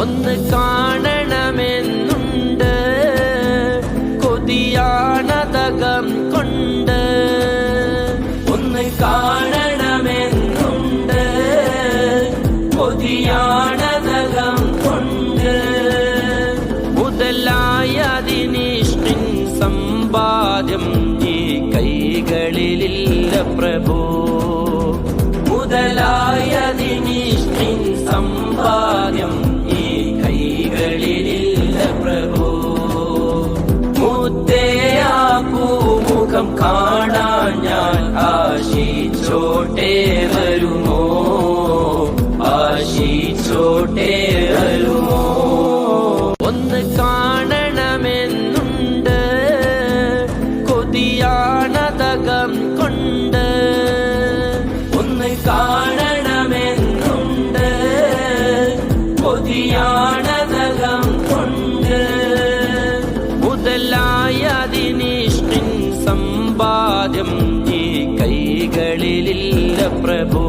ഒന്ന് കാണണമെന്നുണ്ട് കൊതിയാണതകം കൊണ്ട്. ഒന്ന് കാണണമെന്നുണ്ട് കൊതിയാണതകം കൊണ്ട്. മുതലായതിനിഷ്ടിൻ സമ്പാദ്യം ഈ കൈകളിലില്ല പ്രഭോ. മുതലായതിനിഷ്ടിൻ സമ്പാദ്യം ഈ കൈകളിലില്ല പ്രഭോ. മുത്തയാ പൂമുഖം കാണാൻ ഞാൻ ആശിച്ചോട്ടെ വരുമോ, ആശിച്ചോട്ടെ വരുമോ. ഒന്ന് കാണണമെന്നുണ്ട് കൊതിയാണതകം കൊണ്ട്. ഒന്ന് കാണണമെന്നുണ്ട് കൊതിയാണതകം കൊണ്ട്. മുതലായതിനിഷ്ടിൻ സമ്പാദ്യം ഈ കൈകളിലില്ല പ്രഭോ.